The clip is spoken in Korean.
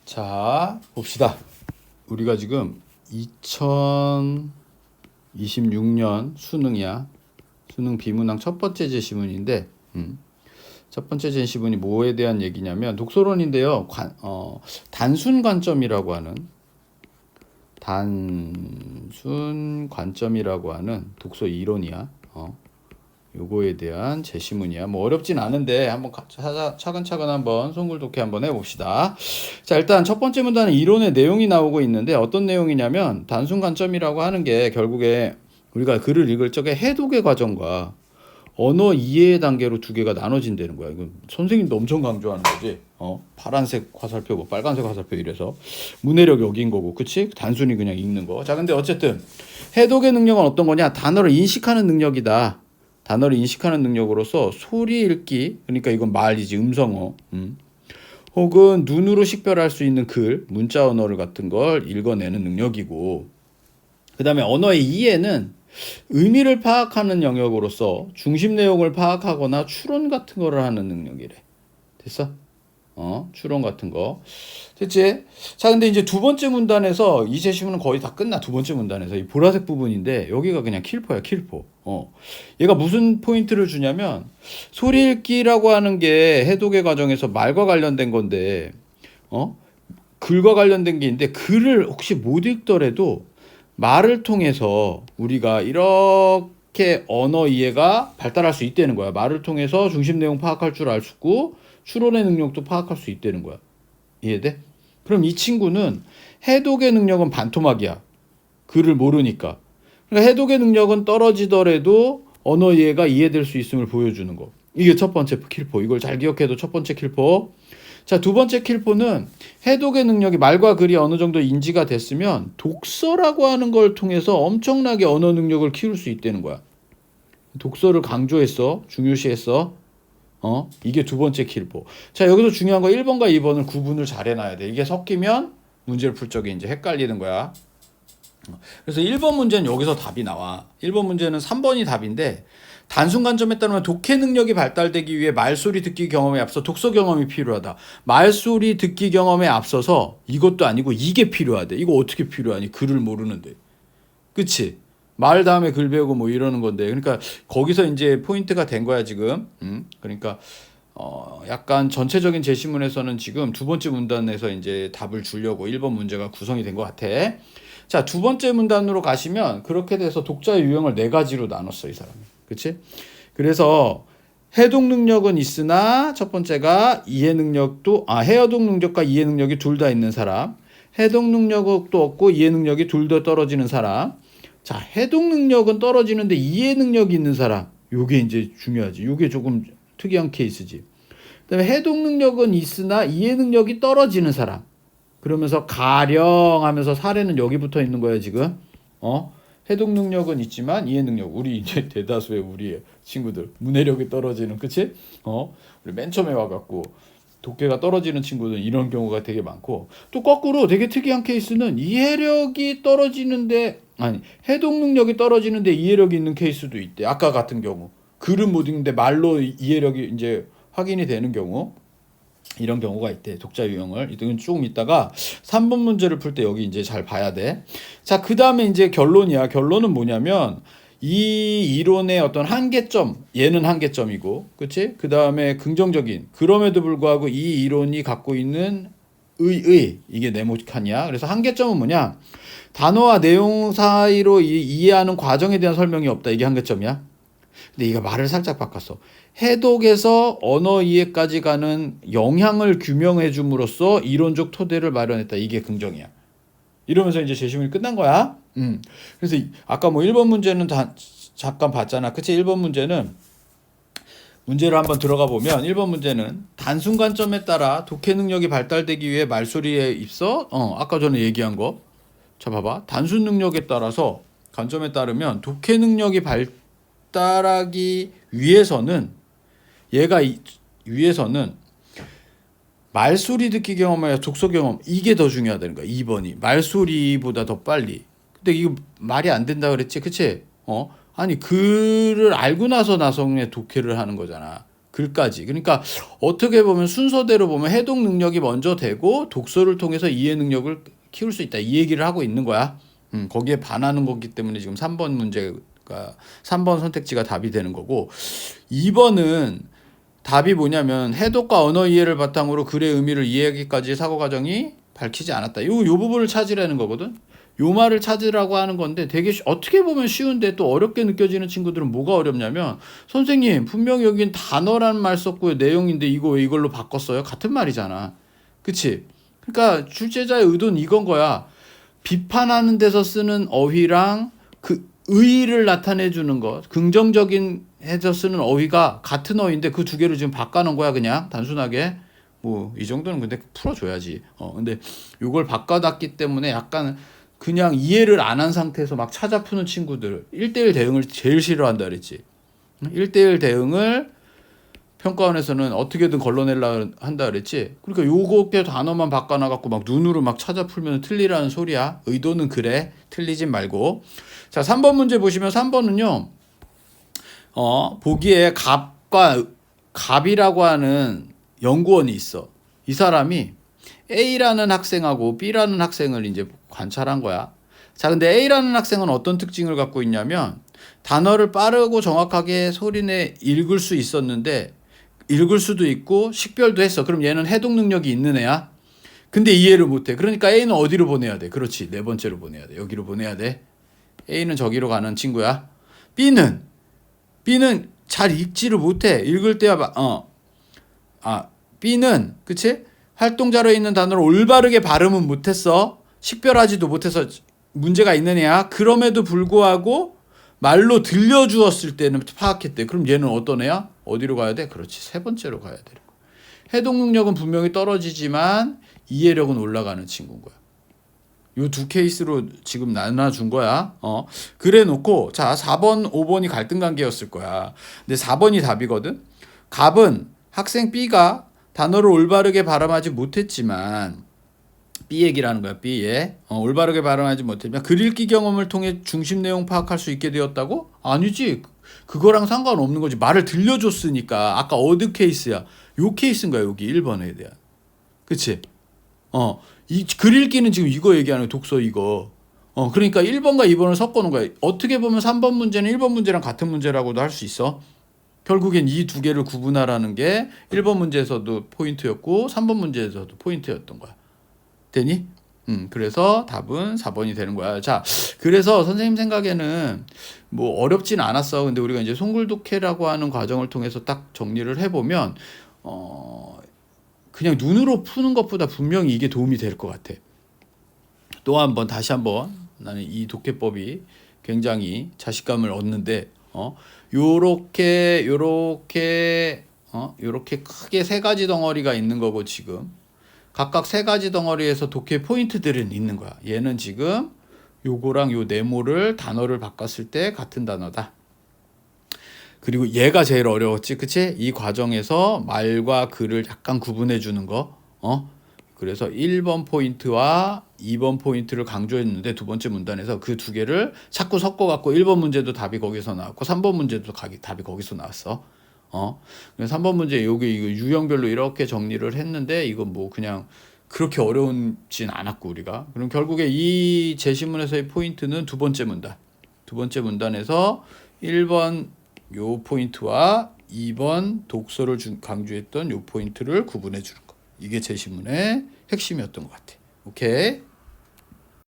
자, 봅시다. 우리가 지금 2026년 수능이야. 수능 비문항 첫 번째 제시문인데, 첫 번째 제시문이 뭐에 대한 얘기냐면 독서론인데요. 단순 관점이라고 하는 독서 이론이야. 요거에 대한 제시문이야. 뭐 어렵진 않은데 한번 차근차근 한번 송글독해 한번 해봅시다. 자, 일단 첫 번째 문단은 이론의 내용이 나오고 있는데 어떤 내용이냐면 단순 관점이라고 하는 게 결국에 우리가 글을 읽을 적에 해독의 과정과 언어 이해의 단계로 두 개가 나눠진다는 거야. 이거 선생님도 엄청 강조하는 거지. 파란색 화살표, 뭐 빨간색 화살표 이래서 문해력 여긴 거고, 그치? 단순히 그냥 읽는 거. 자, 근데 어쨌든 해독의 능력은 어떤 거냐? 단어를 인식하는 능력이다. 단어를 인식하는 능력으로서 소리 읽기, 그러니까 이건 말이지, 음성어, 혹은 눈으로 식별할 수 있는 글, 문자 언어를 같은 걸 읽어내는 능력이고, 그 다음에 언어의 이해는 의미를 파악하는 영역으로서 중심 내용을 파악하거나 추론 같은 거를 하는 능력이래. 됐어? 추론 같은 거. 됐지? 자, 근데 이제 두 번째 문단에서 이 제시문은 거의 다 끝나. 두 번째 문단에서 이 보라색 부분인데 여기가 그냥 킬포야, 킬포. 얘가 무슨 포인트를 주냐면 소리 읽기라고 하는 게 해독의 과정에서 말과 관련된 건데, 글과 관련된 게 있는데 글을 혹시 못 읽더라도 말을 통해서 우리가 이렇게 언어 이해가 발달할 수 있다는 거야. 말을 통해서 중심 내용 파악할 줄 알 수 있고 추론의 능력도 파악할 수 있다는 거야. 이해돼? 그럼 이 친구는 해독의 능력은 반토막이야. 글을 모르니까. 그러니까 해독의 능력은 떨어지더라도 언어 이해가 이해될 수 있음을 보여주는 거. 이게 첫 번째 킬포. 이걸 잘 기억해도 첫 번째 킬포. 자, 두 번째 킬포는 해독의 능력이 말과 글이 어느 정도 인지가 됐으면 독서라고 하는 걸 통해서 엄청나게 언어 능력을 키울 수 있다는 거야. 독서를 강조했어. 중요시했어. 이게 두 번째 킬포. 자, 여기서 중요한 거 1번과 2번을 구분을 잘 해놔야 돼. 이게 섞이면 문제를 풀 적에 이제 헷갈리는 거야. 그래서 1번 문제는 여기서 답이 나와. 1번 문제는 3번이 답인데 단순 관점에 따르면 독해 능력이 발달되기 위해 말소리 듣기 경험에 앞서 독서 경험이 필요하다. 말소리 듣기 경험에 앞서서 이것도 아니고 이게 필요하대. 이거 어떻게 필요하니? 글을 모르는데. 그치? 말 다음에 글 배우고 뭐 이러는 건데. 그러니까 거기서 이제 포인트가 된 거야, 지금. 그러니까 약간 전체적인 제시문에서는 지금 두 번째 문단에서 이제 답을 주려고 1번 문제가 구성이 된 것 같아. 자, 두 번째 문단으로 가시면 그렇게 돼서 독자의 유형을 네 가지로 나눴어, 이 사람이. 그치? 그래서 해독 능력은 있으나 첫 번째가 이해 능력도, 해독 능력과 이해 능력이 둘 다 있는 사람. 해독 능력도 없고 이해 능력이 둘 다 떨어지는 사람. 자, 해독 능력은 떨어지는데 이해 능력이 있는 사람. 요게 이제 중요하지. 요게 조금 특이한 케이스지. 그다음에 해독 능력은 있으나 이해 능력이 떨어지는 사람. 그러면서 가령 하면서 사례는 여기 붙어 있는 거야, 지금. 해독 능력은 있지만 이해 능력. 우리 이제 대다수의 우리 친구들. 문해력이 떨어지는, 그치? 우리 맨 처음에 와갖고 독해가 떨어지는 친구들은 이런 경우가 되게 많고, 또 거꾸로 되게 특이한 케이스는 이해력이 떨어지는데, 해독 능력이 떨어지는데 이해력이 있는 케이스도 있대. 아까 같은 경우. 글은 못 읽는데 말로 이해력이 이제 확인이 되는 경우. 이런 경우가 있대. 독자 유형을. 이건 조금 있다가 3번 문제를 풀 때 여기 이제 잘 봐야 돼. 자, 그 다음에 이제 결론이야. 결론은 뭐냐면 이 이론의 어떤 한계점, 얘는 한계점이고, 그치? 그 다음에 긍정적인, 그럼에도 불구하고 이 이론이 갖고 있는 이게 네모칸이야. 그래서 한계점은 뭐냐? 단어와 내용 사이로 이해하는 과정에 대한 설명이 없다. 이게 한계점이야. 근데 이거 말을 살짝 바꿨어. 해독에서 언어 이해까지 가는 영향을 규명해 줌으로써 이론적 토대를 마련했다. 이게 긍정이야. 이러면서 이제 제시문이 끝난 거야. 그래서 아까 뭐 1번 문제는 잠깐 봤잖아. 그치? 1번 문제는 문제를 한번 들어가 보면 1번 문제는 단순 관점에 따라 독해 능력이 발달되기 위해 말소리에 입서 아까 전에 얘기한 거. 자, 봐봐. 단순 능력에 따라서 관점에 따르면 독해 능력이 발달하기 위해서는 위해서는 말소리 듣기 경험이나 독서 경험, 이게 더 중요하다는 거야. 2번이 말소리보다 더 빨리. 근데 이거 말이 안 된다 그랬지, 그치? 아니 글을 알고 나서 나성의 독해를 하는 거잖아. 글까지. 그러니까 어떻게 보면 순서대로 보면 해독 능력이 먼저 되고 독서를 통해서 이해 능력을 키울 수 있다. 이 얘기를 하고 있는 거야. 거기에 반하는 거기 때문에 지금 3번 문제가 3번 선택지가 답이 되는 거고 2번은 답이 뭐냐면 해독과 언어 이해를 바탕으로 글의 의미를 이해하기까지의 사고 과정이 밝히지 않았다. 요 부분을 찾으라는 거거든. 요 말을 찾으라고 하는 건데 되게 어떻게 보면 쉬운데 또 어렵게 느껴지는 친구들은 뭐가 어렵냐면 선생님 분명히 여긴 단어라는 말 썼고요. 내용인데 이거 왜 이걸로 바꿨어요? 같은 말이잖아. 그치? 그러니까 출제자의 의도는 이건 거야. 비판하는 데서 쓰는 어휘랑 그 의의를 나타내 주는 것, 긍정적인 해서 쓰는 어휘가 같은 어휘인데 그 두 개를 지금 바꿔놓은 거야. 그냥 단순하게 뭐 이 정도는 근데 풀어줘야지. 근데 이걸 바꿔놨기 때문에 약간 그냥 이해를 안 한 상태에서 막 찾아 푸는 친구들 1대1 대응을 제일 싫어한다 그랬지. 1대1 대응을 평가원에서는 어떻게든 걸러내려 한다 그랬지. 그러니까 요거 단어만 바꿔놔갖고 막 눈으로 막 찾아 풀면 틀리라는 소리야. 의도는 그래. 틀리진 말고. 자, 3번 문제 보시면 3번은요. 보기에 갑이라고 하는 연구원이 있어. 이 사람이 A라는 학생하고 B라는 학생을 이제 관찰한 거야. 자, 근데 A라는 학생은 어떤 특징을 갖고 있냐면 단어를 빠르고 정확하게 소리내 읽을 수 있었는데 읽을 수도 있고 식별도 했어. 그럼 얘는 해독 능력이 있는 애야. 근데 이해를 못해. 그러니까 A는 어디로 보내야 돼? 그렇지. 네 번째로 보내야 돼. 여기로 보내야 돼. A는 저기로 가는 친구야. B는 잘 읽지를 못해. 읽을 때야 B는 그치? 활동자료에 있는 단어를 올바르게 발음은 못했어. 식별하지도 못해서 문제가 있는 애야. 그럼에도 불구하고 말로 들려주었을 때는 파악했대. 그럼 얘는 어떤 애야? 어디로 가야 돼? 그렇지. 세 번째로 가야 돼. 해독 능력은 분명히 떨어지지만 이해력은 올라가는 친구인 거야. 요 두 케이스로 지금 나눠준 거야. 그래 놓고 자 4번 5번이 갈등 관계였을 거야. 근데 4번이 답이거든. 갑은 학생 B가 단어를 올바르게 발음하지 못했지만 B 얘기라는 거야. B에 올바르게 발음하지 못했지만 글 읽기 경험을 통해 중심 내용 파악할 수 있게 되었다고? 아니지. 그거랑 상관없는 거지. 말을 들려줬으니까. 아까 어드 케이스야. 요 케이스인 거야. 여기 1번에 대한. 그치? 이 글 읽기는 지금 이거 얘기하는 거야. 독서 이거. 그러니까 1번과 2번을 섞어놓은 거야. 어떻게 보면 3번 문제는 1번 문제랑 같은 문제라고도 할 수 있어. 결국엔 이 두 개를 구분하라는 게 1번 문제에서도 포인트였고 3번 문제에서도 포인트였던 거야. 되니? 그래서 답은 4번이 되는 거야. 자, 그래서 선생님 생각에는 뭐 어렵진 않았어. 근데 우리가 이제 송글독해라고 하는 과정을 통해서 딱 정리를 해보면, 그냥 눈으로 푸는 것보다 분명히 이게 도움이 될 것 같아. 또 한 번, 다시 한번 나는 이 독해법이 굉장히 자신감을 얻는데, 요렇게 크게 세 가지 덩어리가 있는 거고, 지금. 각각 세 가지 덩어리에서 독해 포인트들은 있는 거야. 얘는 지금 요거랑 요 네모를 단어를 바꿨을 때 같은 단어다. 그리고 얘가 제일 어려웠지. 그치? 이 과정에서 말과 글을 약간 구분해 주는 거. 그래서 1번 포인트와 2번 포인트를 강조했는데 두 번째 문단에서 그 두 개를 자꾸 섞어 갖고 1번 문제도 답이 거기서 나왔고 3번 문제도 답이 거기서 나왔어. 그래서 3번 문제 여기 이거 유형별로 이렇게 정리를 했는데 이건 뭐 그냥 그렇게 어려운진 않았고 우리가. 그럼 결국에 이 제시문에서의 포인트는 두 번째 문단. 두 번째 문단에서 1번 요 포인트와 2번 독서를 강조했던 요 포인트를 구분해 주는 거. 이게 제시문의 핵심이었던 것 같아. 오케이.